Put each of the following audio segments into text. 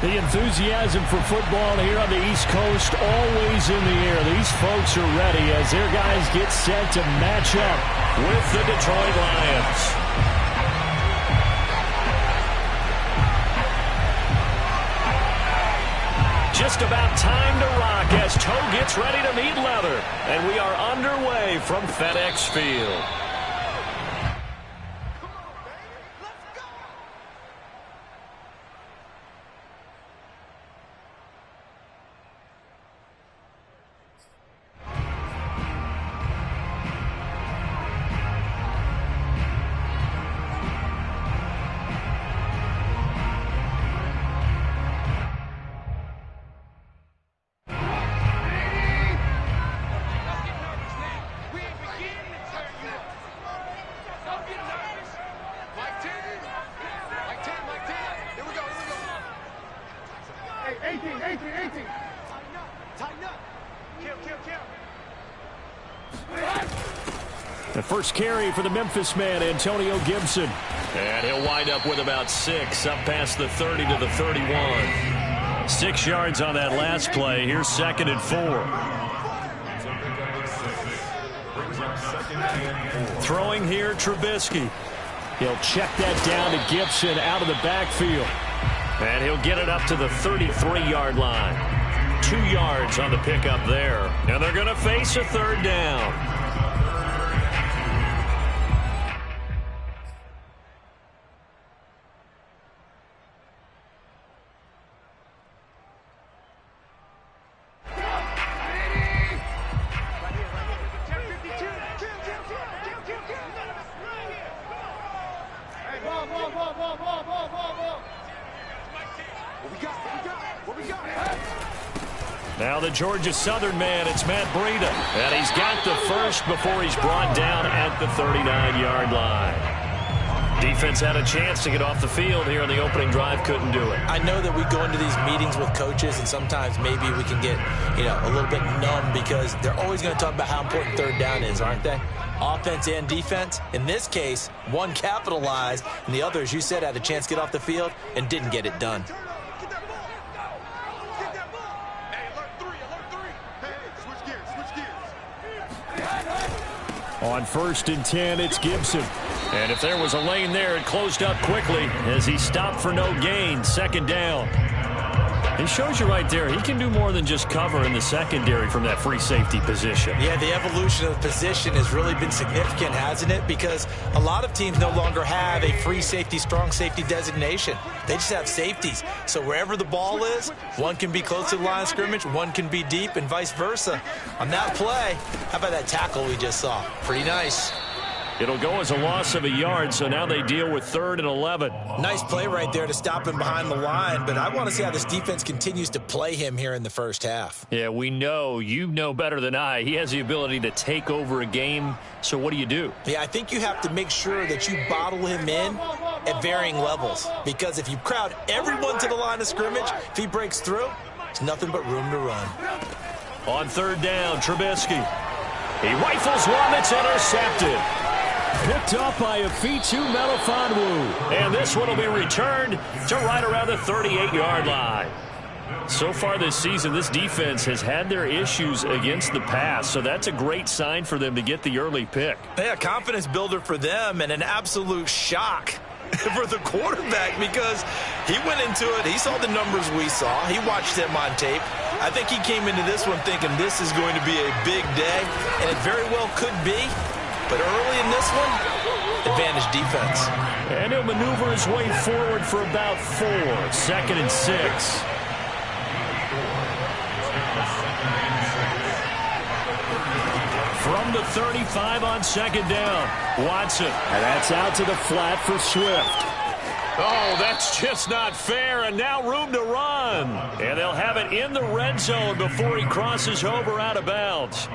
The enthusiasm for football here on the East Coast always in the air. These folks are ready as their guys get set to match up with the Detroit Lions. Just about time to rock as Toe gets ready to meet leather. And we are underway from FedEx Field. The first carry for the Memphis man, Antonio Gibson. And he'll wind up with about 6, up past the 30 to the 31. 6 yards on that last play. Here's 2nd and 4. Throwing here, Trubisky. He'll check that down to Gibson out of the backfield. And he'll get it up to the 33-yard line. 2 yards on the pickup there. And they're going to face a 3rd down. Now the Georgia Southern man, it's Matt Breida. And he's got the first before he's brought down at the 39-yard line. Defense had a chance to get off the field here on the opening drive, couldn't do it. I know that we go into these meetings with coaches, and sometimes maybe we can get, a little bit numb because they're always going to talk about how important 3rd down is, aren't they? Offense and defense. In this case, one capitalized, and the other, as you said, had a chance to get off the field and didn't get it done. On 1st and 10, it's Gibson. And if there was a lane there, it closed up quickly as he stopped for no gain. 2nd down. It shows you right there, he can do more than just cover in the secondary from that free safety position. Yeah, the evolution of the position has really been significant, hasn't it? Because a lot of teams no longer have a free safety, strong safety designation. They just have safeties. So wherever the ball is, one can be close to the line of scrimmage, one can be deep, and vice versa. On that play, how about that tackle we just saw? Pretty nice. It'll go as a loss of a yard, so now they deal with 3rd and 11. Nice play right there to stop him behind the line, but I want to see how this defense continues to play him here in the first half. Yeah, we know. You know better than I. He has the ability to take over a game, so what do you do? Yeah, I think you have to make sure that you bottle him in at varying levels, because if you crowd everyone to the line of scrimmage, if he breaks through, it's nothing but room to run. On 3rd down, Trubisky. He rifles one that's intercepted. Picked up by Afitu Melifonwu. And this one will be returned to right around the 38-yard line. So far this season, this defense has had their issues against the pass, so that's a great sign for them to get the early pick. Yeah, confidence builder for them and an absolute shock for the quarterback because he went into it. He saw the numbers we saw. He watched them on tape. I think he came into this one thinking this is going to be a big day, and it very well could be. But early in this one, advantage defense. And he'll maneuver his way forward for about 4. 2nd and 6. From the 35 on 2nd down, Watson. And that's out to the flat for Swift. Oh, that's just not fair, and now room to run. And they'll have it in the red zone before he crosses over out of bounds.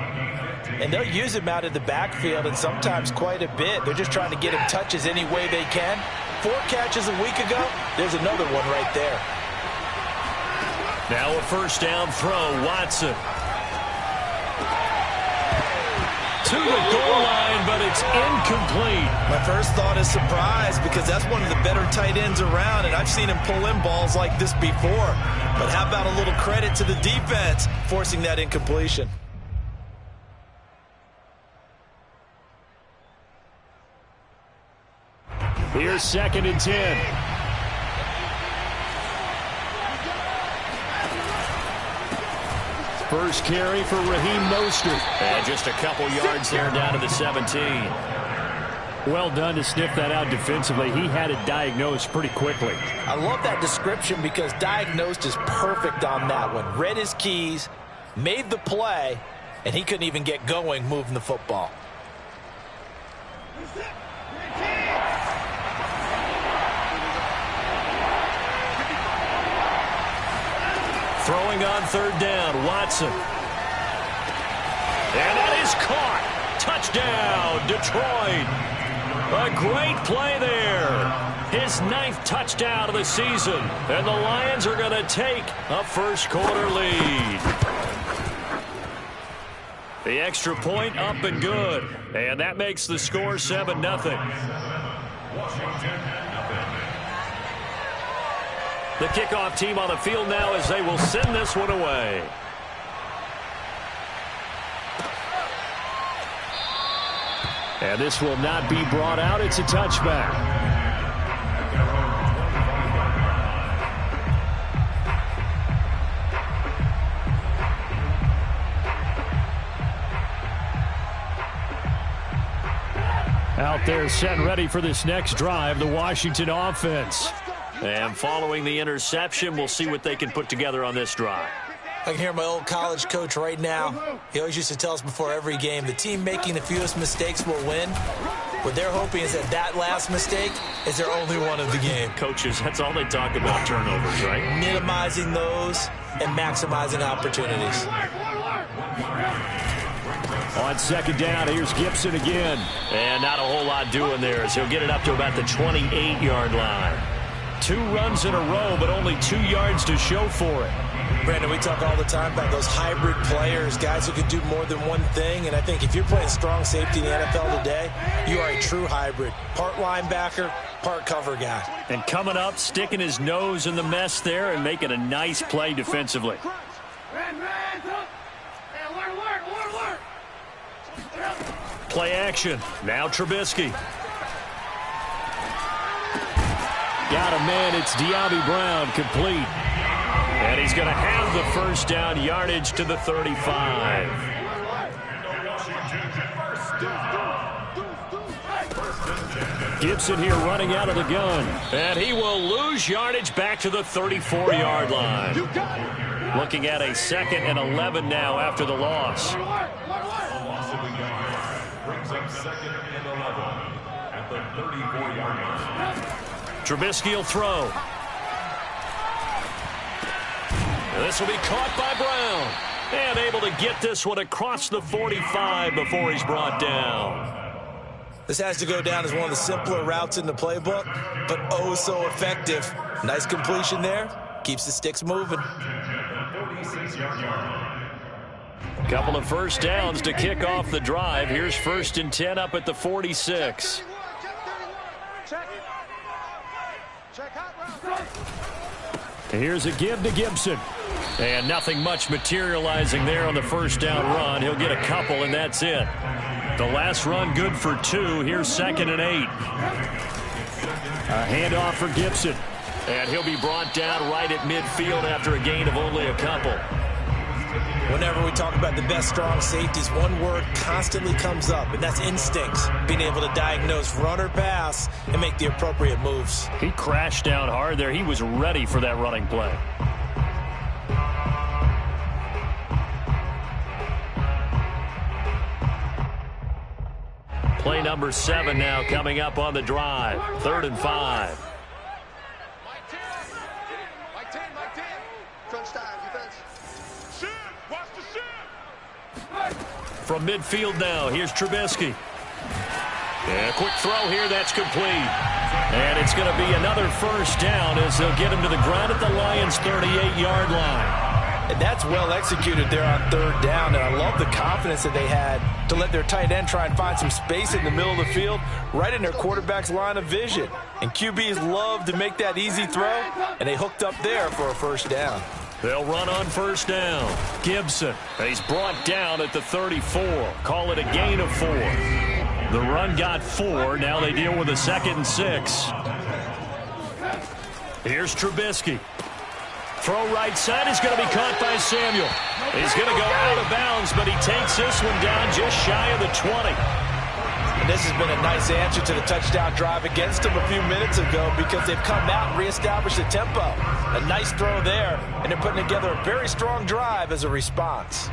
And they'll use him out of the backfield, and sometimes quite a bit. They're just trying to get him touches any way they can. 4 catches a week ago, there's another one right there. Now a 1st down throw, Watson. to the goal line, but it's incomplete. My first thought is surprise because that's one of the better tight ends around, and I've seen him pull in balls like this before. But how about a little credit to the defense forcing that incompletion? Here's 2nd and 10. First carry for Raheem Mostert. And just a couple yards there down to the 17. Well done to sniff that out defensively. He had it diagnosed pretty quickly. I love that description because diagnosed is perfect on that one. Read his keys, made the play, and he couldn't even get going moving the football. Throwing on 3rd down, Watson. And that is caught. Touchdown, Detroit. A great play there. His 9th touchdown of the season. And the Lions are going to take a first-quarter lead. The extra point up and good. And that makes the score 7-0. The kickoff team on the field now as they will send this one away. And this will not be brought out. It's a touchback. Out there set and ready for this next drive, the Washington offense. And following the interception, we'll see what they can put together on this drive. I can hear my old college coach right now. He always used to tell us before every game, the team making the fewest mistakes will win. What they're hoping is that last mistake is their only one of the game. Coaches, that's all they talk about, turnovers, right? Minimizing those and maximizing opportunities. On 2nd down, here's Gibson again. And not a whole lot doing there as he'll get it up to about the 28-yard line. 2 runs in a row, but only 2 yards to show for it. Brandon, we talk all the time about those hybrid players, guys who can do more than one thing. And I think if you're playing strong safety in the NFL today, you are a true hybrid. Part linebacker, part cover guy. And coming up, sticking his nose in the mess there and making a nice play defensively. Play action. Now Trubisky. Got a man. It's De'Ami Brown, complete. And he's going to have the first down, yardage to the 35. Gibson here running out of the gun. And he will lose yardage back to the 34-yard line. Looking at a 2nd and 11 now after the loss. Trubisky will throw. This will be caught by Brown. And able to get this one across the 45 before he's brought down. This has to go down as one of the simpler routes in the playbook, but oh so effective. Nice completion there. Keeps the sticks moving. Couple of first downs to kick off the drive. Here's 1st and 10 up at the 46. Here's a give to Gibson. And nothing much materializing there on the first down run. He'll get a couple, and that's it. The last run good for 2. Here's 2nd and 8. A handoff for Gibson. And he'll be brought down right at midfield after a gain of only a couple. Whenever we talk about the best strong safeties, one word constantly comes up, and that's instincts. Being able to diagnose run or pass and make the appropriate moves. He crashed down hard there. He was ready for that running play. Play number 7 now coming up on the drive. 3rd and 5. From midfield now, here's Trubisky. And a quick throw here, that's complete. And it's going to be another first down as they'll get him to the ground at the Lions' 38-yard line. And that's well executed there on third down. And I love the confidence that they had to let their tight end try and find some space in the middle of the field, right in their quarterback's line of vision. And QBs love to make that easy throw, and they hooked up there for a first down. They'll run on first down. Gibson, he's brought down at the 34. Call it a gain of 4. The run got 4. Now they deal with a 2nd and 6. Here's Trubisky. Throw right side is going to be caught by Samuel. He's going to go out of bounds, but he takes this one down just shy of the 20. And this has been a nice answer to the touchdown drive against them a few minutes ago because they've come out and reestablished the tempo. A nice throw there, and they're putting together a very strong drive as a response.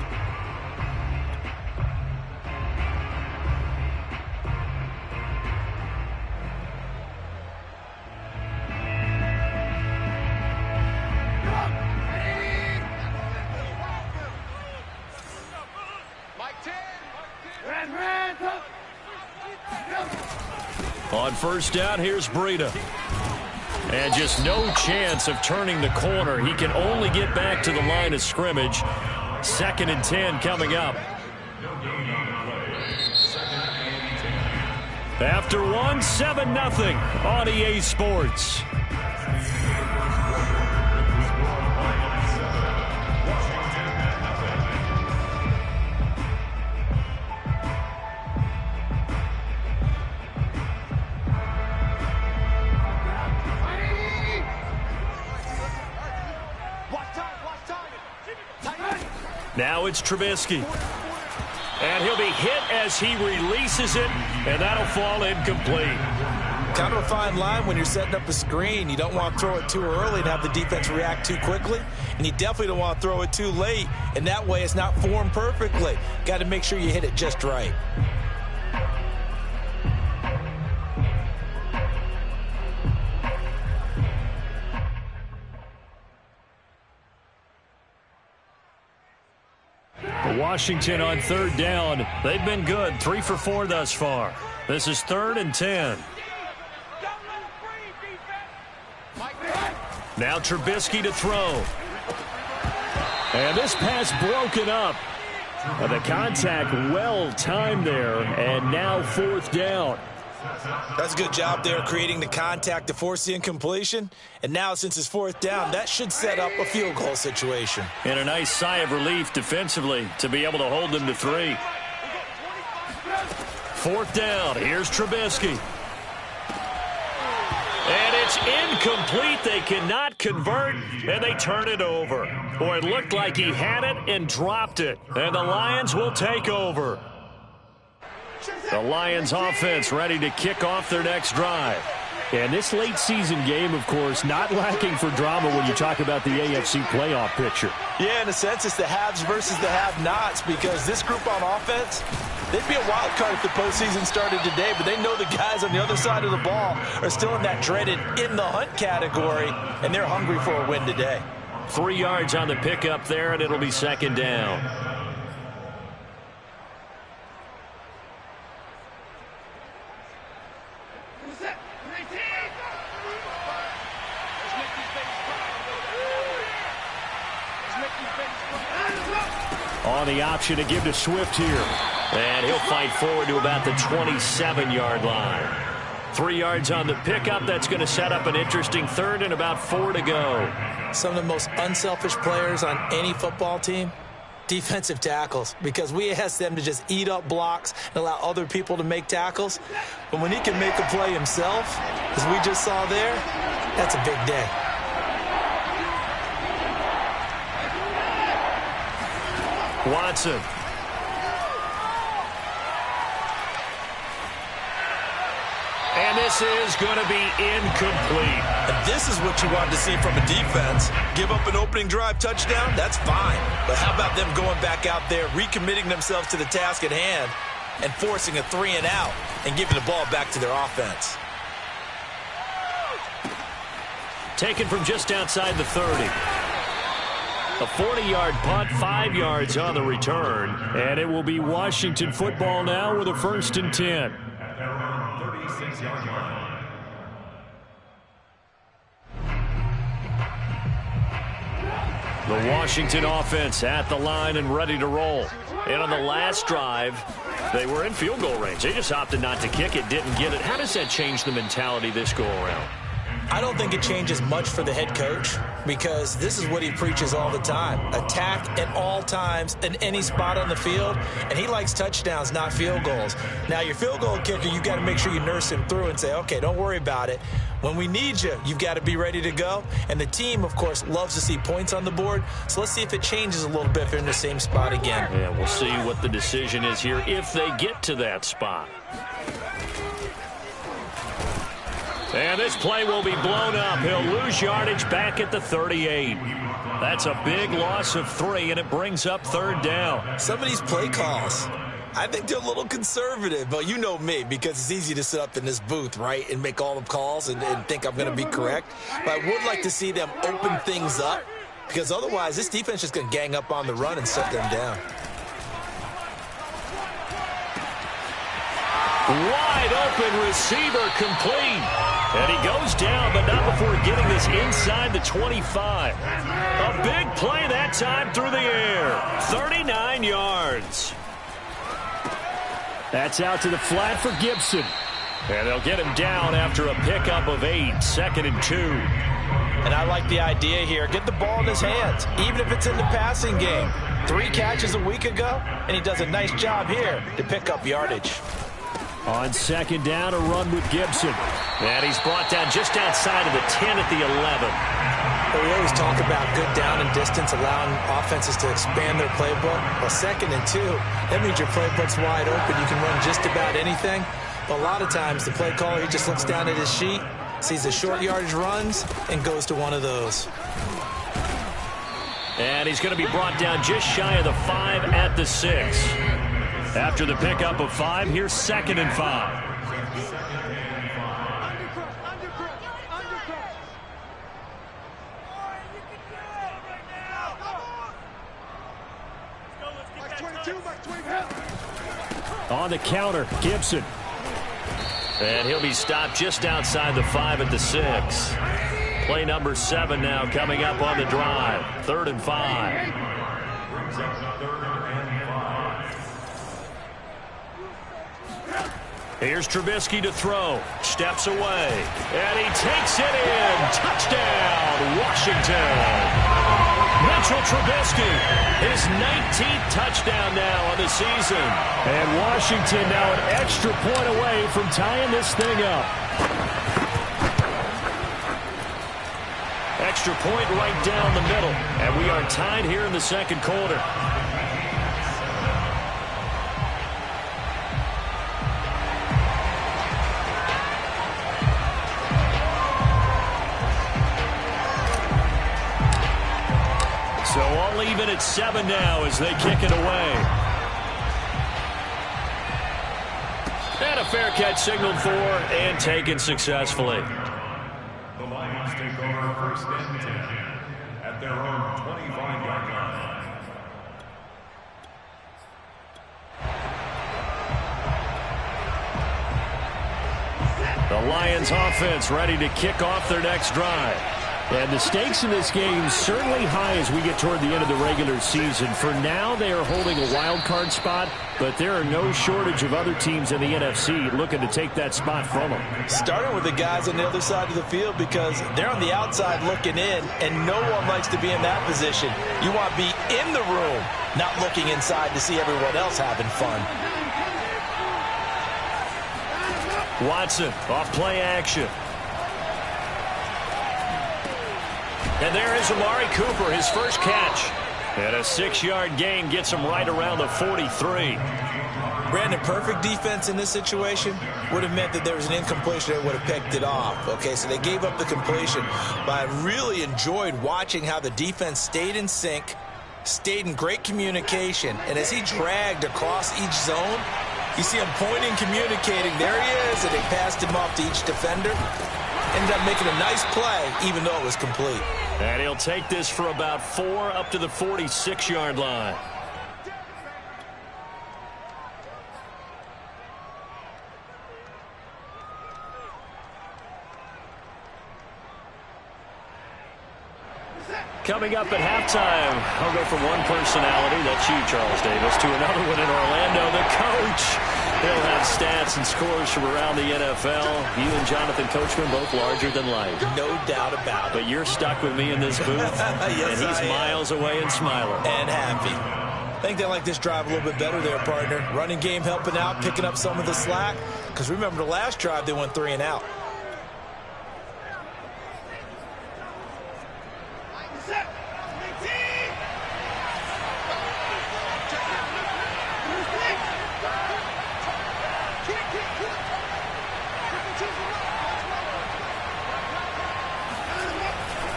On first down, here's Breida. And just no chance of turning the corner. He can only get back to the line of scrimmage. 2nd and 10 coming up. After 1, 7-0 on EA Sports. Now it's Trubisky. And he'll be hit as he releases it, and that'll fall incomplete. Kind of a fine line when you're setting up a screen. You don't want to throw it too early and have the defense react too quickly. And you definitely don't want to throw it too late, and that way it's not formed perfectly. Got to make sure you hit it just right. Washington on third down. They've been good. 3 for 4 thus far. This is 3rd and 10. Now Trubisky to throw. And this pass broken up. The contact well timed there. And now 4th down. That's a good job there creating the contact to force the incompletion. And now since it's 4th down, that should set up a field goal situation. And a nice sigh of relief defensively to be able to hold them to 3. 4th down. Here's Trubisky. And it's incomplete. They cannot convert, and they turn it over. Boy, it looked like he had it and dropped it. And the Lions will take over. The Lions offense ready to kick off their next drive. And this late season game, of course, not lacking for drama when you talk about the AFC playoff picture. Yeah, in a sense, it's the haves versus the have-nots because this group on offense, they'd be a wild card if the postseason started today, but they know the guys on the other side of the ball are still in that dreaded in-the-hunt category, and they're hungry for a win today. 3 yards on the pickup there, and it'll be 2nd down. On the option to give to Swift here. And he'll fight forward to about the 27-yard line. 3 yards on the pickup. That's going to set up an interesting 3rd and about 4 to go. Some of the most unselfish players on any football team, defensive tackles, because we ask them to just eat up blocks and allow other people to make tackles. But when he can make a play himself, as we just saw there, that's a big day. Watson. And this is going to be incomplete. And this is what you want to see from a defense. Give up an opening drive touchdown, that's fine. But how about them going back out there, recommitting themselves to the task at hand, and forcing a 3-and-out and giving the ball back to their offense. Taken from just outside the 30. A 40-yard punt, 5 yards on the return. And it will be Washington football now with a 1st and 10. The Washington offense at the line and ready to roll. And on the last drive, they were in field goal range. They just opted not to kick it, didn't get it. How does that change the mentality this go around? I don't think it changes much for the head coach because this is what he preaches all the time. Attack at all times in any spot on the field, and he likes touchdowns, not field goals. Now, your field goal kicker, you've got to make sure you nurse him through and say, okay, don't worry about it. When we need you, you've got to be ready to go. And the team, of course, loves to see points on the board. So let's see if it changes a little bit if they're in the same spot again. Yeah, we'll see what the decision is here if they get to that spot. And this play will be blown up. He'll lose yardage back at the 38. That's a big loss of 3, and it brings up 3rd down. Some of these play calls, I think they're a little conservative, but you know me, because it's easy to sit up in this booth, right, and make all the calls and think I'm going to be correct. But I would like to see them open things up, because otherwise this defense is just going to gang up on the run and shut them down. Wide open receiver complete. And he goes down, but not before getting this inside the 25. A big play that time through the air. 39 yards. That's out to the flat for Gibson. And they'll get him down after a pickup of 8, 2nd and 2. And I like the idea here. Get the ball in his hands, even if it's in the passing game. 3 catches a week ago, and he does a nice job here to pick up yardage. On 2nd down, a run with Gibson. And he's brought down just outside of the 10 at the 11. Well, we always talk about good down and distance, allowing offenses to expand their playbook. Well, 2nd and 2, that means your playbook's wide open. You can run just about anything. But a lot of times, the play caller, he just looks down at his sheet, sees the short yardage runs, and goes to one of those. And he's going to be brought down just shy of the 5 at the 6. After the pickup of 5, here's 2nd and 5. On the counter, Gibson. And he'll be stopped just outside the 5 at the 6. Play number 7 now coming up on the drive. 3rd and 5. Here's Trubisky to throw. Steps away. And he takes it in. Touchdown, Washington. Mitchell Trubisky, his 19th touchdown now on the season. And Washington now an extra point away from tying this thing up. Extra point right down the middle. And we are tied here in the 2nd quarter. So all even at 7 now as they kick it away. And a fair catch signaled for and taken successfully. The Lions take over 1st and 10 at their own 25-yard line. The Lions offense ready to kick off their next drive. And the stakes in this game certainly high as we get toward the end of the regular season. For now, they are holding a wild card spot, but there are no shortage of other teams in the NFC looking to take that spot from them. Starting with the guys on the other side of the field because they're on the outside looking in, and no one likes to be in that position. You want to be in the room, not looking inside to see everyone else having fun. Watson off play action. And there is Amari Cooper, his first catch. And a 6-yard gain gets him right around the 43. Brandon, perfect defense in this situation would have meant that there was an incompletion that would have picked it off. Okay, so they gave up the completion. But I really enjoyed watching how the defense stayed in sync, stayed in great communication. And as he dragged across each zone, you see him pointing, communicating. There he is, and they passed him off to each defender. Ended up making a nice play, even though it was complete. And he'll take this for about 4 up to the 46-yard line. Coming up at halftime, I'll go from one personality, that's you, Charles Davis, to another one in Orlando, the coach. He'll have stats and scores from around the NFL. You and Jonathan Coachman both larger than life. No doubt about it. But you're stuck with me in this booth, yes, and he's miles away and smiling. And happy. I think they like this drive a little bit better there, partner. Running game helping out, picking up some of the slack. Because remember the last drive, they went 3 and out.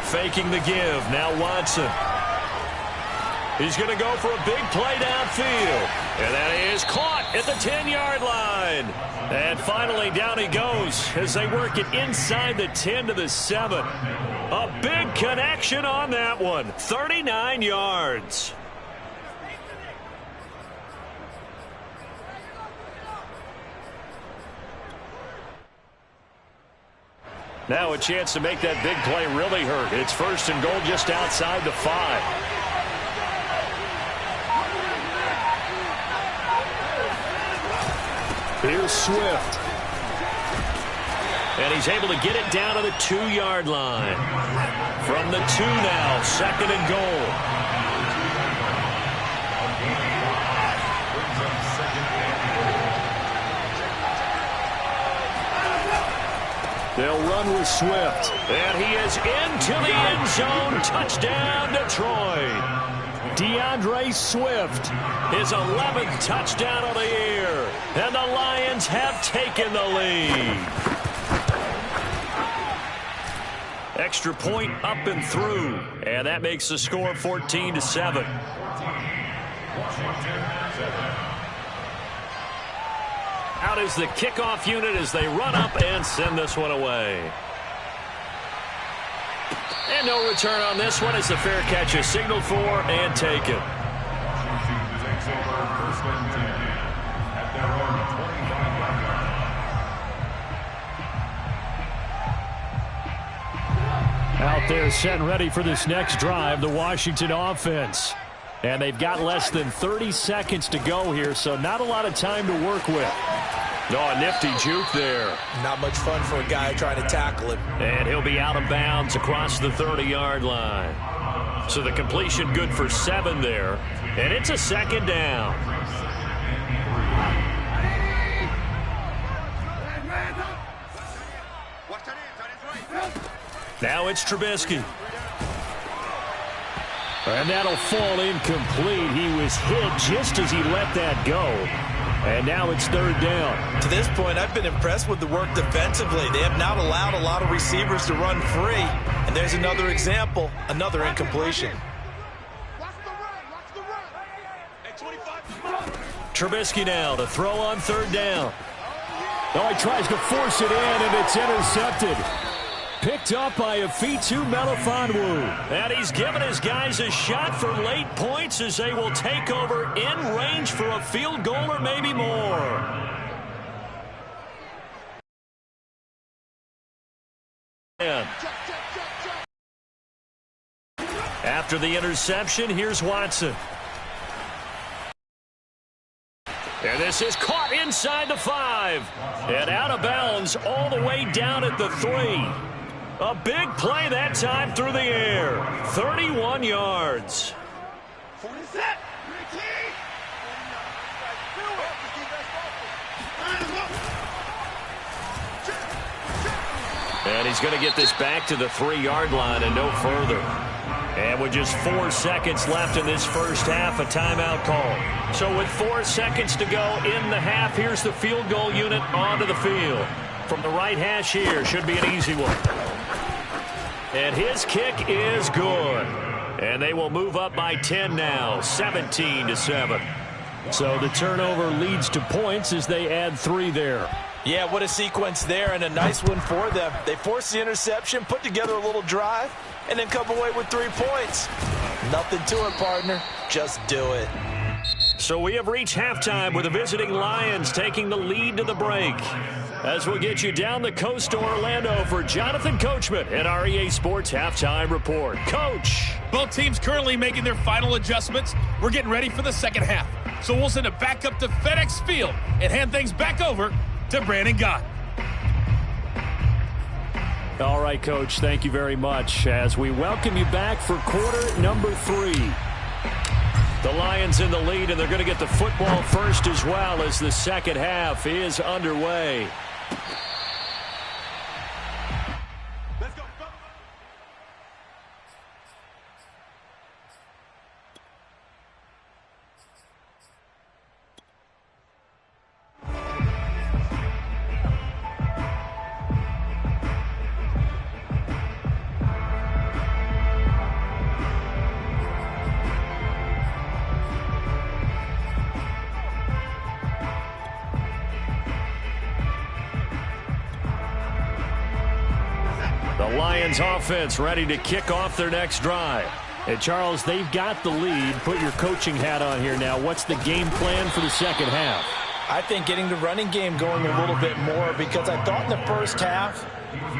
Faking the give. Now Watson. He's going to go for a big play downfield. And that is caught at the 10-yard line. And finally down he goes as they work it inside the 10 to the 7. A big connection on that one. 39 yards. Now a chance to make that big play really hurt. It's 1st and goal just outside the 5. Here's Swift. And he's able to get it down to the 2-yard line. From the 2 now, 2nd and goal. They'll run with Swift. And he is into the end zone. Touchdown, Detroit. DeAndre Swift, his 11th touchdown of the year. And the Lions have taken the lead. Extra point up and through. And that makes the score 14-7. Out is the kickoff unit as they run up and send this one away. And no return on this one as the fair catch is signaled for and taken. Washington takes over 1st and 10 at their own 25-yard line. Out there set and ready for this next drive, the Washington offense. And they've got less than 30 seconds to go here, so not a lot of time to work with. Oh, a nifty juke there. Not much fun for a guy trying to tackle him. And he'll be out of bounds across the 30-yard line. So the completion good for 7 there. And it's a 2nd down. Now it's Trubisky. And that'll fall incomplete. He was hit just as he let that go. And now it's 3rd down. To this point, I've been impressed with the work defensively. They have not allowed a lot of receivers to run free. And there's another example, another incompletion. Trubisky now to throw on 3rd down. Oh, he tries to force it in, and it's intercepted. Picked up by Afitu Melifonwu. And he's given his guys a shot for late points as they will take over in range for a field goal or maybe more. After the interception, here's Watson. And this is caught inside the 5. And out of bounds all the way down at the 3. A big play that time through the air. 31 yards. And he's going to get this back to the 3-yard line and no further. And with just 4 seconds left in this first half, a timeout call. So with 4 seconds to go in the half, here's the field goal unit onto the field. From the right hash here, should be an easy one. And his kick is good. And they will move up by 10 now, 17-7. So the turnover leads to points as they add 3 there. Yeah, what a sequence there, and a nice one for them. They forced the interception, put together a little drive, and then come away with 3 points. Nothing to it, partner. Just do it. So we have reached halftime with the visiting Lions taking the lead to the break. as we'll get you down the coast to Orlando for Jonathan Coachman and our EA Sports Halftime Report. Coach! Both teams currently making their final adjustments. We're getting ready for the second half. So we'll send it back up to FedEx Field and hand things back over to Brandon Gott. All right, Coach, thank you very much as we welcome you back for quarter number 3. The Lions in the lead, and they're going to get the football first as well as the second half is underway. Let's go. Lions offense ready to kick off their next drive. And Charles, they've got the lead. Put your coaching hat on here now. What's the game plan for the second half? I think getting the running game going a little bit more, because I thought in the first half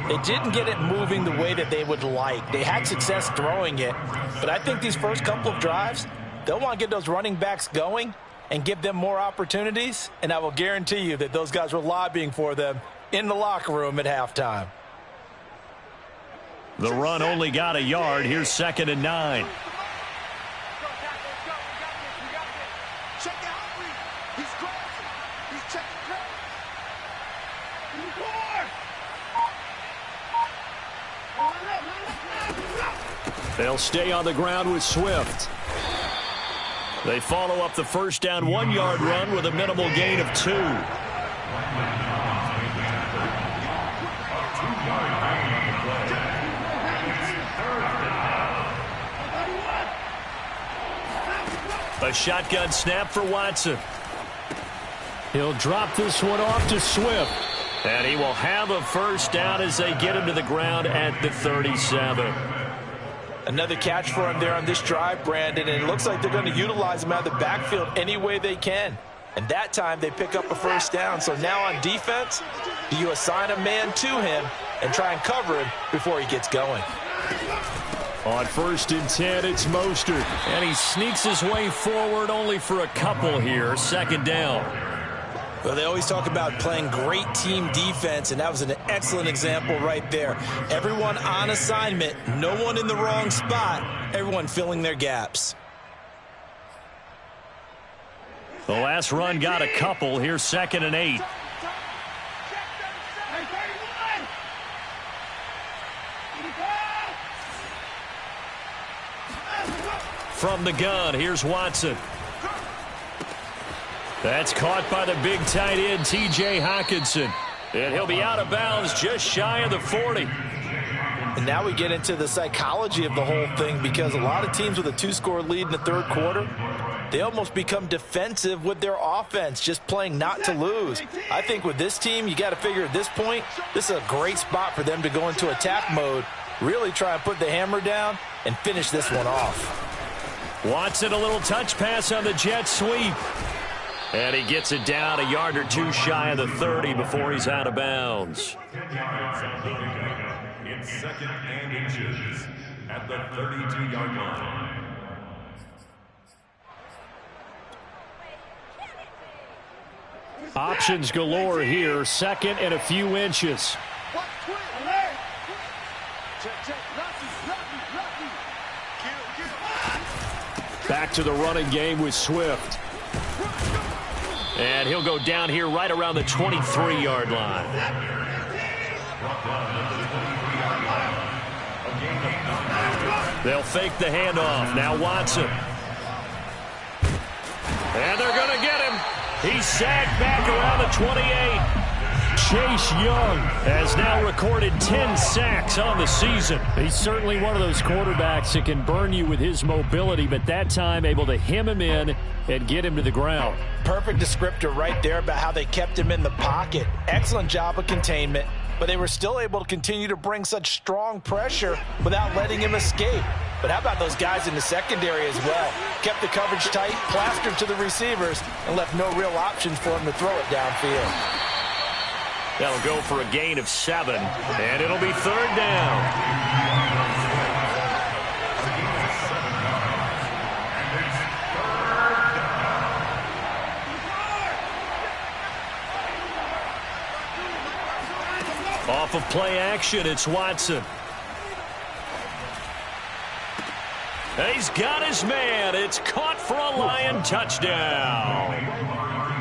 they didn't get it moving the way that they would like. They had success throwing it, but I think these first couple of drives, they'll want to get those running backs going and give them more opportunities, and I will guarantee you that those guys were lobbying for them in the locker room at halftime. The run only got a yard. Here's 2nd and 9. They'll stay on the ground with Swift. They follow up the first down 1-yard run with a minimal gain of 2. A shotgun snap for Watson. He'll drop this one off to Swift. And he will have a first down as they get him to the ground at the 37. Another catch for him there on this drive, Brandon, and it looks like they're going to utilize him out of the backfield any way they can. And that time they pick up a first down. So now on defense, do you assign a man to him and try and cover him before he gets going? On 1st and 10, it's Mostert. And he sneaks his way forward only for a couple here. 2nd down. Well, they always talk about playing great team defense, and that was an excellent example right there. Everyone on assignment, no one in the wrong spot, everyone filling their gaps. The last run got a couple. Here's 2nd and 8. From the gun, here's Watson. That's caught by the big tight end, T.J. Hockenson. And he'll be out of bounds just shy of the 40. And now we get into the psychology of the whole thing, because a lot of teams with a 2-score lead in the third quarter, they almost become defensive with their offense, just playing not to lose. I think with this team, you got to figure at this point, this is a great spot for them to go into attack mode, really try and put the hammer down and finish this one off. Watson, a little touch pass on the jet sweep. And he gets it down a yard or 2 shy of the 30 before he's out of bounds. 10 yards on the pickup. It's 2nd and inches at the 32-yard line. Options galore here. 2nd and a few inches. Back to the running game with Swift. And he'll go down here right around the 23-yard line. They'll fake the handoff. Now Watson. And they're going to get him. He's sagged back around the 28. Chase Young has now recorded 10 sacks on the season. He's certainly one of those quarterbacks that can burn you with his mobility, but that time able to hem him in and get him to the ground. Perfect descriptor right there about how they kept him in the pocket. Excellent job of containment, but they were still able to continue to bring such strong pressure without letting him escape. But how about those guys in the secondary as well? Kept the coverage tight, plastered to the receivers, and left no real options for him to throw it downfield. That'll go for a gain of 7, and it'll be third down. Off of play action, it's Watson. He's got his man. It's caught for a Lion touchdown.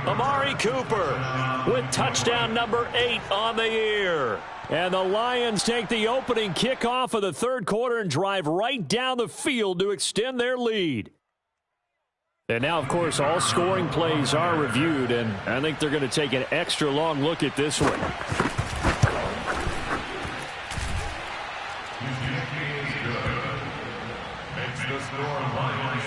Amari Cooper with touchdown number 8 on the year. And the Lions take the opening kickoff of the third quarter and drive right down the field to extend their lead. And now, of course, all scoring plays are reviewed, and I think they're going to take an extra long look at this one.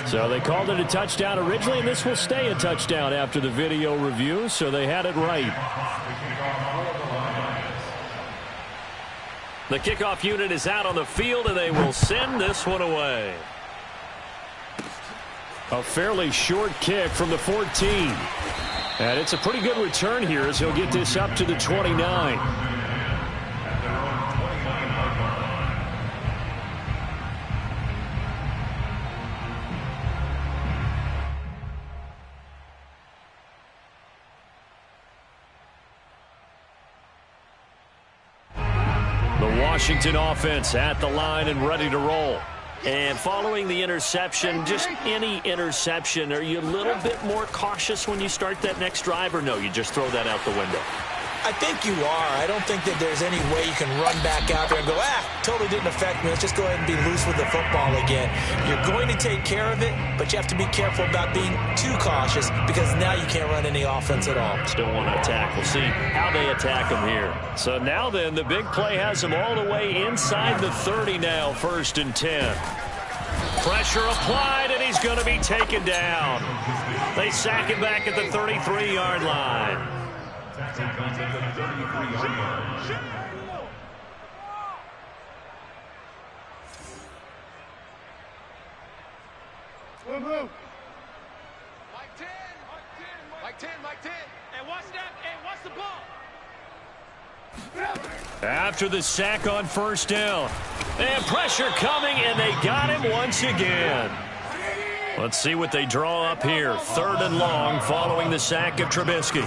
So they called it a touchdown originally, and this will stay a touchdown after the video review, so they had it right. The kickoff unit is out on the field, and they will send this one away. A fairly short kick from the 14. And it's a pretty good return here as he'll get this up to the 29. Washington offense at the line and ready to roll. And following the interception, just any interception, are you a little bit more cautious when you start that next drive, or no, you just throw that out the window? I think you are. I don't think that there's any way you can run back out there and go, totally didn't affect me. Let's just go ahead and be loose with the football again. You're going to take care of it, but you have to be careful about being too cautious because now you can't run any offense at all. Still want to attack. We'll see how they attack them here. So now then, the big play has them all the way inside the 30 now, 1st and 10. Pressure applied, and he's going to be taken down. They sack him back at the 33-yard line. Move. Mike 10. Mike 10. And watch that. And watch the ball. After the sack on 1st down. And pressure coming, and they got him once again. Let's see what they draw up here. 3rd and long following the sack of Trubisky.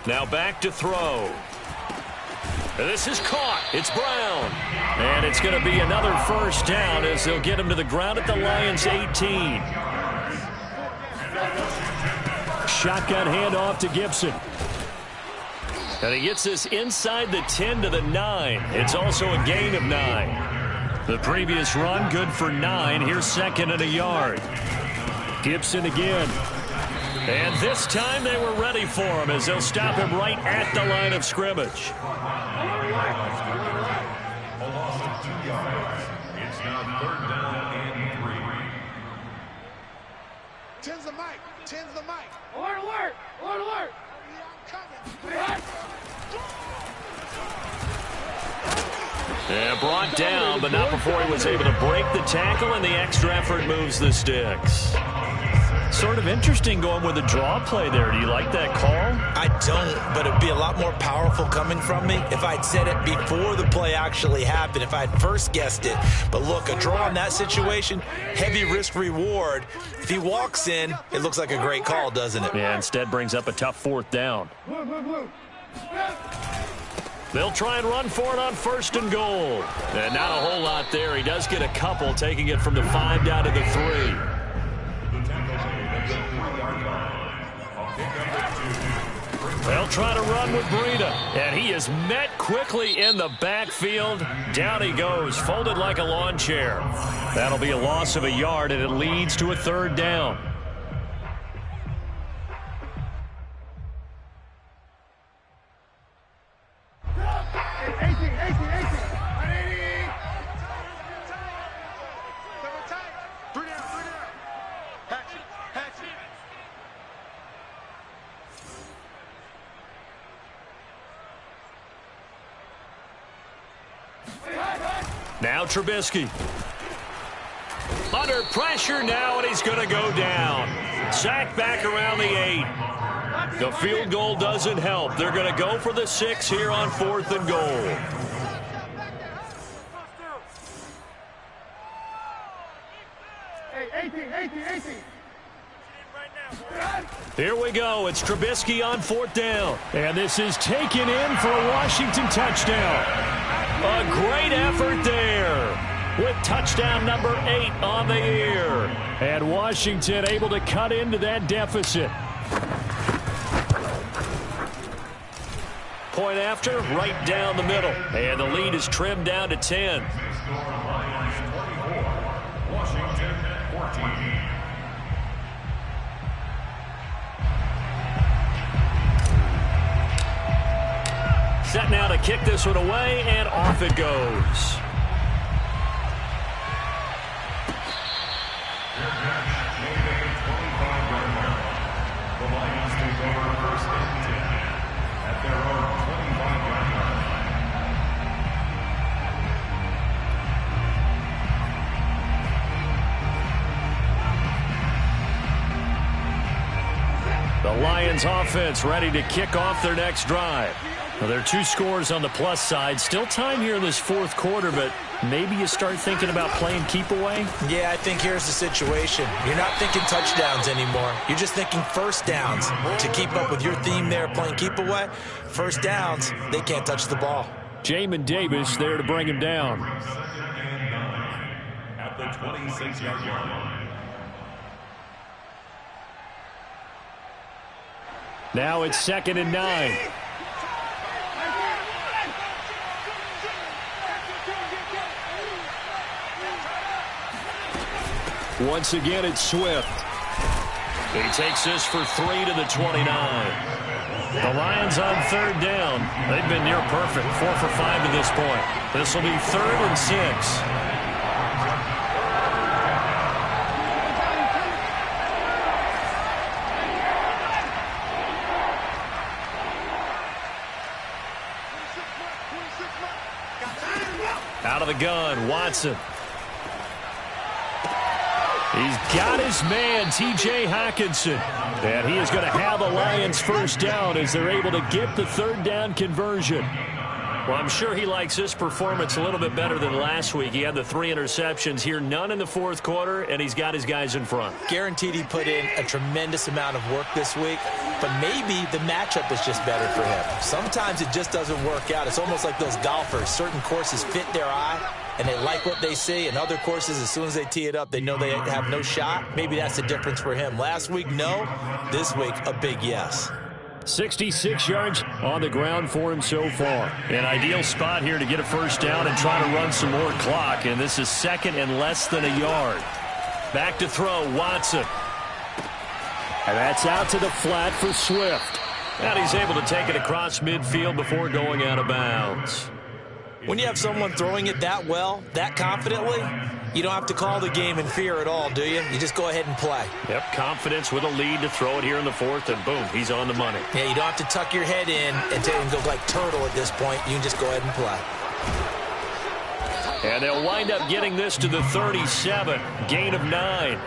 Now back to throw. This is caught. It's Brown. And it's going to be another 1st down as they'll get him to the ground at the Lions' 18. Shotgun handoff to Gibson. And he gets this inside the 10 to the 9. It's also a gain of 9. The previous run good for 9. Here's 2nd and a yard. Gibson again. And this time they were ready for him as they'll stop him right at the line of scrimmage. It's now 3rd down and 3. Tens the mic. Alert. And brought down, but not before he was able to break the tackle, and the extra effort moves the sticks. Sort of interesting going with a draw play there. Do you like that call? I don't, but it'd be a lot more powerful coming from me if I'd said it before the play actually happened, if I'd first guessed it. But look, a draw in that situation, heavy risk reward. If he walks in, it looks like a great call, doesn't it? Yeah, instead brings up a tough 4th down. They'll try and run for it on 1st and goal. And not a whole lot there. He does get a couple, taking it from the 5 down to the 3. They'll try to run with Breida, and he is met quickly in the backfield. Down he goes, folded like a lawn chair. That'll be a loss of a yard, and it leads to a 3rd down. Now Trubisky. Under pressure now, and he's going to go down. Sacked back around the 8. The field goal doesn't help. They're going to go for the 6 here on 4th and goal. Here we go. It's Trubisky on 4th down. And this is taken in for a Washington touchdown. A great effort there with touchdown number 8 on the year. And Washington able to cut into that deficit. Point after, right down the middle. And the lead is trimmed down to 10. Washington 14. Set now to kick this one away, and off it goes. The Lions take over first and 10 at their own 25-yard line. The Lions offense ready to kick off their next drive. Well, there are 2 scores on the plus side. Still time here in this 4th quarter, but maybe you start thinking about playing keep away? Yeah, I think here's the situation. You're not thinking touchdowns anymore. You're just thinking first downs. To keep up with your theme there, playing keep away, first downs, they can't touch the ball. Jamin Davis there to bring him down. Second and 9 at the 26-yard line. Now it's 2nd and 9. Once again, it's Swift. He takes this for 3 to the 29. The Lions on 3rd down. They've been near perfect, 4 for 5 to this point. This will be 3rd and 6. Out of the gun, Watson. He's got his man, T.J. Hockenson. And he is going to have a Lions first down as they're able to get the 3rd down conversion. Well, I'm sure he likes this performance a little bit better than last week. He had the 3 interceptions here, none in the 4th quarter, and he's got his guys in front. Guaranteed he put in a tremendous amount of work this week, but maybe the matchup is just better for him. Sometimes it just doesn't work out. It's almost like those golfers. Certain courses fit their eye, and they like what they see, and other courses, as soon as they tee it up, they know they have no shot. Maybe that's the difference for him. Last week, no. This week, a big yes. 66 yards on the ground for him so far. An ideal spot here to get a first down and try to run some more clock, and this is 2nd and less than a yard. Back to throw, Watson. And that's out to the flat for Swift. And he's able to take it across midfield before going out of bounds. When you have someone throwing it that well, that confidently, you don't have to call the game in fear at all, do you? You just go ahead and play. Yep, confidence with a lead to throw it here in the 4th, and boom, he's on the money. Yeah, you don't have to tuck your head in and go like turtle at this point. You can just go ahead and play. And they'll wind up getting this to the 37, gain of 9.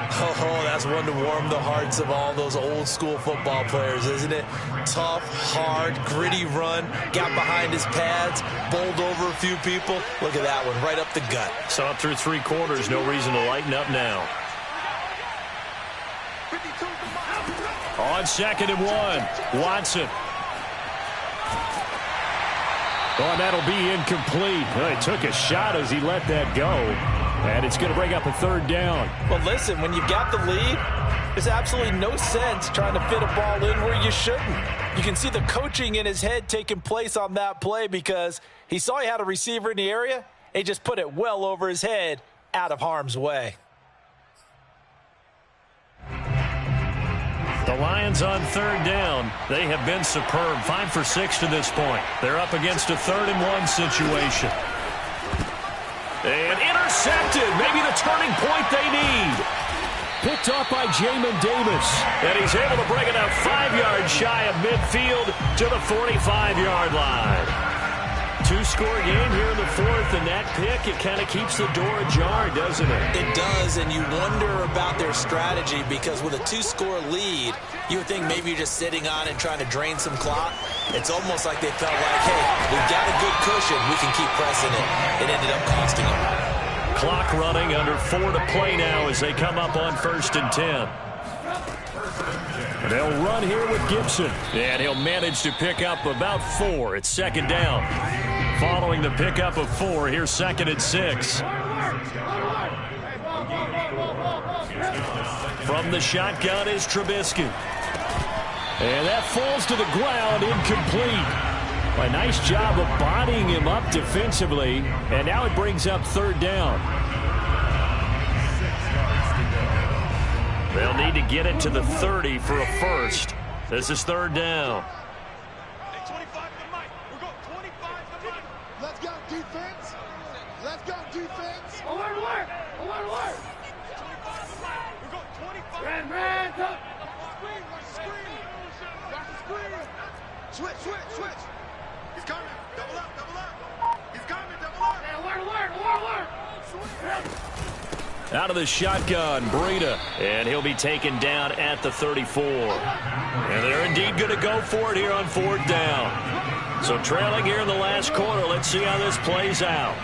Oh, that's one to warm the hearts of all those old school football players, isn't it? Tough, hard, gritty run, got behind his pads, bowled over a few people. Look at that one, right up the gut. Saw it through 3 quarters, no reason to lighten up now. On 2nd and 1, Watson. Oh, and that'll be incomplete. Well, he took a shot as he let that go. And it's going to bring up a 3rd down. Well, listen, when you've got the lead, there's absolutely no sense trying to fit a ball in where you shouldn't. You can see the coaching in his head taking place on that play because he saw he had a receiver in the area. He just put it well over his head out of harm's way. The Lions on 3rd down. They have been superb. 5 for 6 to this point. They're up against a 3rd and 1 situation. And intercepted. Maybe the turning point they need. Picked off by Jamin Davis. And he's able to bring it up 5 yards shy of midfield to the 45-yard line. 2 two-score game here in the fourth, and that pick, it kind of keeps the door ajar, doesn't it? It does, and you wonder about their strategy because with a two-score lead, you would think maybe you're just sitting on it trying to drain some clock. It's almost like they felt like, hey, we've got a good cushion. We can keep pressing it. It ended up costing them. Clock running, under 4 to play now as they come up on 1st and 10. They'll run here with Gibson, and he'll manage to pick up about 4. It's 2nd down. Following the pickup of 4, here's 2nd and 6. From the shotgun is Trubisky. And that falls to the ground, incomplete. A nice job of bodying him up defensively, and now it brings up 3rd down. They'll need to get it to the 30 for a first. This is 3rd down. Hey, 25 to Mike. We're going 25 to Mike. Let's go, defense. Let's go, defense. Alert, alert. Alert, alert. 25 to Mike. We're going 25. Ran, up. Screen, watch the screen. Watch the screen. Switch, switch, switch. He's coming. Double up, double up. He's coming, double up. Hey, alert, alert, alert, alert. Out of the shotgun, Breida, and he'll be taken down at the 34. And they're indeed going to go for it here on 4th down. So trailing here in the last quarter, let's see how this plays out.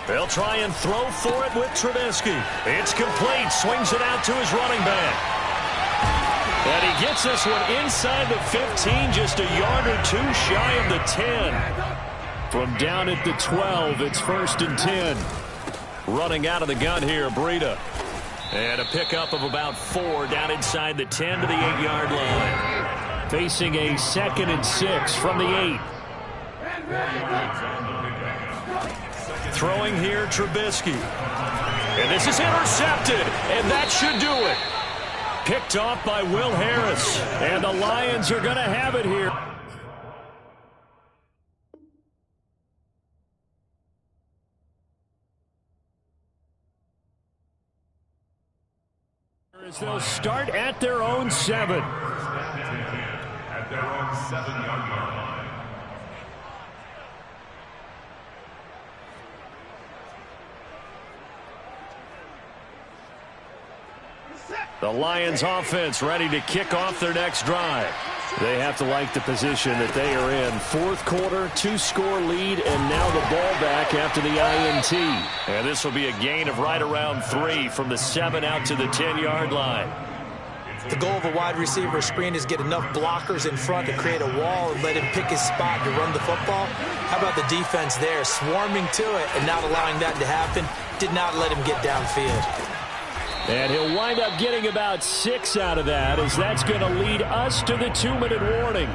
They'll try and throw for it with Trubisky. It's complete, swings it out to his running back. And he gets this one inside the 15, just a yard or 2 shy of the 10. From down at the 12, it's 1st and 10. Running out of the gun here, Breida. And a pickup of about 4 down inside the 10 to the 8-yard line. Facing a 2nd and 6 from the 8. Throwing here, Trubisky. And this is intercepted, and that should do it. Picked off by Will Harris, and the Lions are going to have it here. As they'll start at their own 7. At their own 7-yard line. The Lions offense ready to kick off their next drive. They have to like the position that they are in. 4th quarter, 2-score lead, and now the ball back after the INT. And this will be a gain of right around 3 from the 7 out to the 10-yard line. The goal of a wide receiver screen is get enough blockers in front to create a wall and let him pick his spot to run the football. How about the defense there, swarming to it and not allowing that to happen? Did not let him get downfield. And he'll wind up getting about 6 out of that, as that's going to lead us to the 2-minute warning.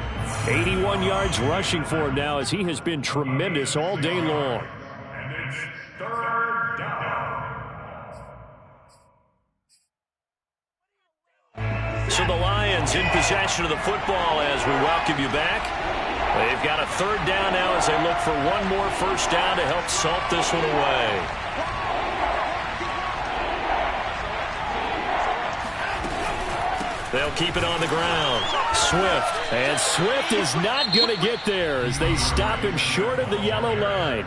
81 yards rushing for him now, as he has been tremendous all day long. And it's 3rd down. So the Lions in possession of the football as we welcome you back. They've got a 3rd down now as they look for one more first down to help salt this one away. They'll keep it on the ground. Swift. And Swift is not going to get there as they stop him short of the yellow line.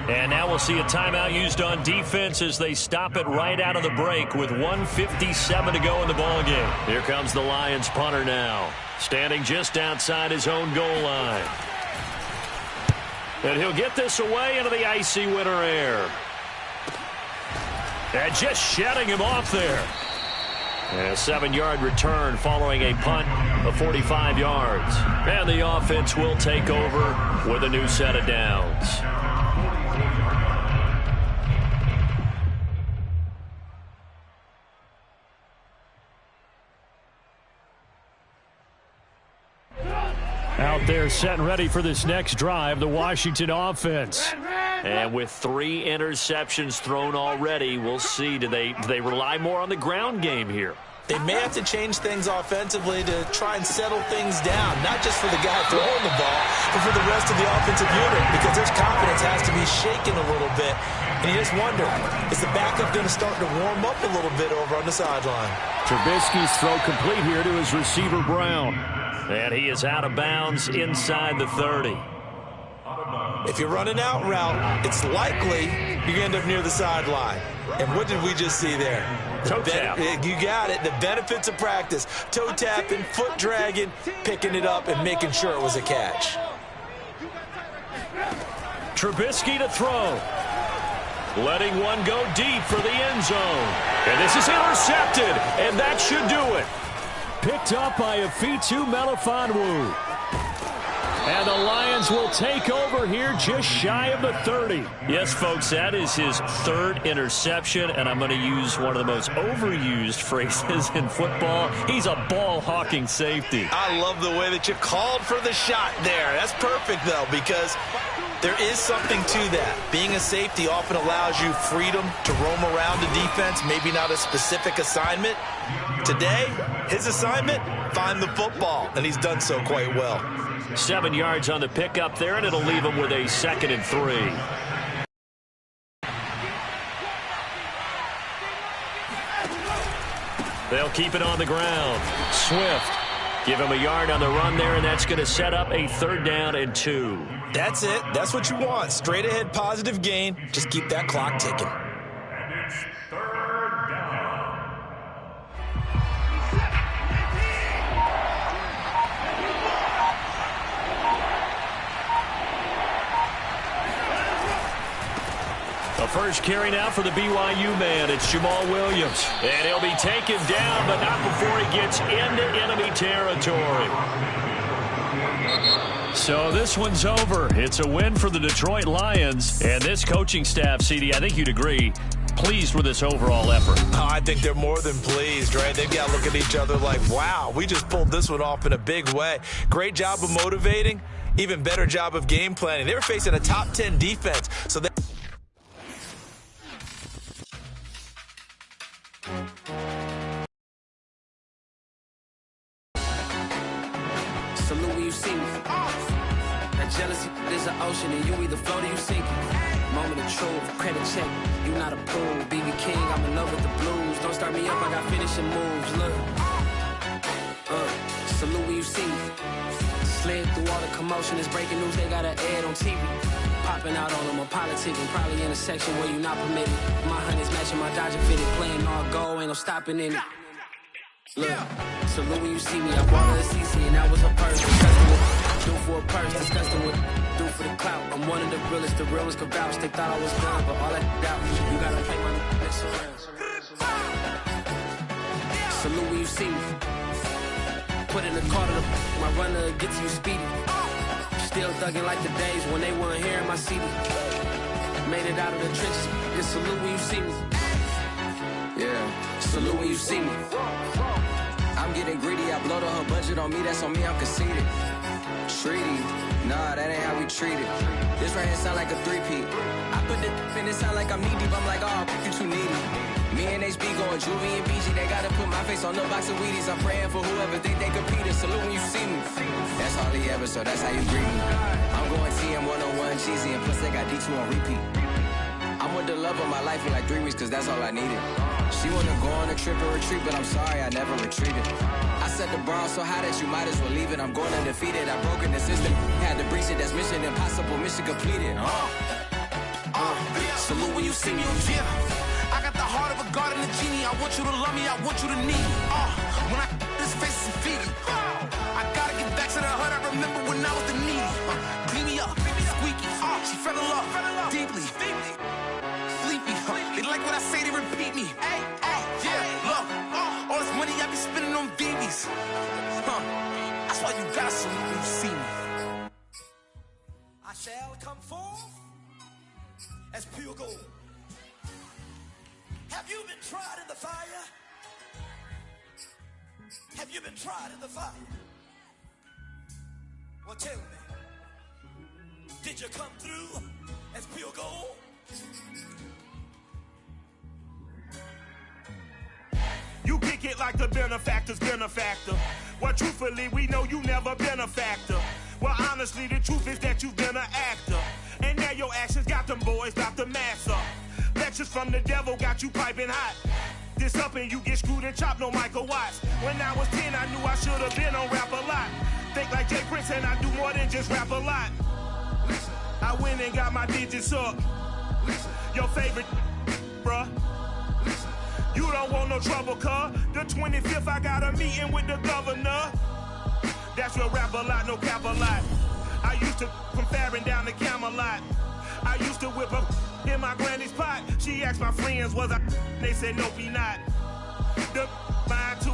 And now we'll see a timeout used on defense as they stop it right out of the break with 1:57 to go in the ballgame. Here comes the Lions punter now, standing just outside his own goal line. And he'll get this away into the icy winter air. And just shedding him off there. And a 7-yard return following a punt of 45 yards. And the offense will take over with a new set of downs. Out there set and ready for this next drive, the Washington offense. And with 3 interceptions thrown already, we'll see. Do they rely more on the ground game here? They may have to change things offensively to try and settle things down, not just for the guy throwing the ball, but for the rest of the offensive unit, because their confidence has to be shaken a little bit. And you just wonder, is the backup going to start to warm up a little bit over on the sideline? Trubisky's throw complete here to his receiver, Brown. And he is out of bounds inside the 30. If you're running out route, it's likely you're going to end up near the sideline. And what did we just see there? Toe tap. You got it. The benefits of practice. Toe tapping, foot dragging, picking it up, and making sure it was a catch. Trubisky to throw. Letting one go deep for the end zone. And this is intercepted, and that should do it. Picked up by Afitu Melifonwu. And the Lions will take over here just shy of the 30. Yes, folks, that is his third interception, and I'm going to use one of the most overused phrases in football. He's a ball-hawking safety. I love the way that you called for the shot there. That's perfect, though, because there is something to that. Being a safety often allows you freedom to roam around the defense, maybe not a specific assignment. Today, his assignment, find the football, and he's done so quite well. 7 yards on the pickup there, and it'll leave him with a 2nd and 3. They'll keep it on the ground. Swift. Give him a yard on the run there, and that's going to set up a 3rd down and 2. That's it. That's what you want. Straight ahead, positive gain. Just keep that clock ticking. And it's 3rd down. The first carry now for the BYU man. It's Jamal Williams. And he'll be taken down, but not before he gets into enemy territory. So this one's over. It's a win for the Detroit Lions. And this coaching staff, CD, I think you'd agree, pleased with this overall effort. Oh, I think they're more than pleased, right? They've got to look at each other like, wow, we just pulled this one off in a big way. Great job of motivating. Even better job of game planning. They were facing a top 10 defense, so they... Salute when you see me. That jealousy is an ocean, and you either float or you sink. Moment of truth, credit check. You not a pool, BB King. I'm in love with the blues. Don't start me up, I got finishing moves. Look, salute when you see me. Slid through all the commotion, it's breaking news. They got an ad on TV. Popping out on them, I'm politicking. Probably in a section where you not permitted. My honey's matching my Dodger fitted, playing all goal, ain't no stopping in it. Look, salute when you see me. I bought her a CC and that was her purse. Disgusting with, do for a purse. Disgusting with, do for the clout. I'm one of the realest could vouch. They thought I was done, but all that doubt. You gotta play my next around. Salute when you see me. Put in the car to my runner gets you speedy. Still thugging like the days when they weren't here in my CD. Made it out of the trenches. Just salute when you see me. Yeah, salute when you see me. I'm getting greedy, I blow to her budget on me, that's on me, I'm conceited. Treaty, nah, that ain't how we treat it. This right here sound like a three-peat. I put the in it sound like I'm knee deep, I'm like, oh, you too needy. Me and HB going Juvie and BG, they gotta put my face on the box of Wheaties. I'm praying for whoever think they competed. Salute when you see me. That's all he ever, so that's how you greet me. I'm going TM 101 cheesy, and plus they got D2 on repeat. I'm with the love of my life for like 3 weeks, cause that's all I needed. She wanna go on a trip and retreat, but I'm sorry, I never retreated. I set the bar so high that you might as well leave it. I'm going undefeated, I broke in the system. Had to breach it, that's mission impossible, mission completed. Salute when you see me. Yeah, I got the heart of a god and a genie. I want you to love me, I want you to need me. When I this face is feedy. I gotta get back to the hood, I remember when I was the needy. Clean me up, squeaky. She fell in love, deeply. Sleepy, they like what I say, they repeat me. Yeah, look, all this money I be spending on BBs. That's why you gotta salute when you see me. I shall come forth as pure gold. Have you been tried in the fire? Have you been tried in the fire? Well, tell me, did you come through as pure gold? You pick it like the benefactor's benefactor. Well, truthfully, we know you never been a factor. Well, honestly, the truth is that you've been an actor. And now your actions got them boys about to mass up. Lectures from the devil got you piping hot. This up and you get screwed and chopped, no Michael Watts. When I was 10, I knew I should have been on Rap a Lot. Think like Jay Prince and I do more than just rap a lot. I went and got my digits up. Your favorite, bruh. You don't want no trouble, cuz. The 25th, I got a meeting with the governor. That's real Rap a Lot, no cap a lot. I used to from Farron down to Camelot. I used to whip up in my granny's pot. She asked my friends, was I? They said, nope, he not. The mine too.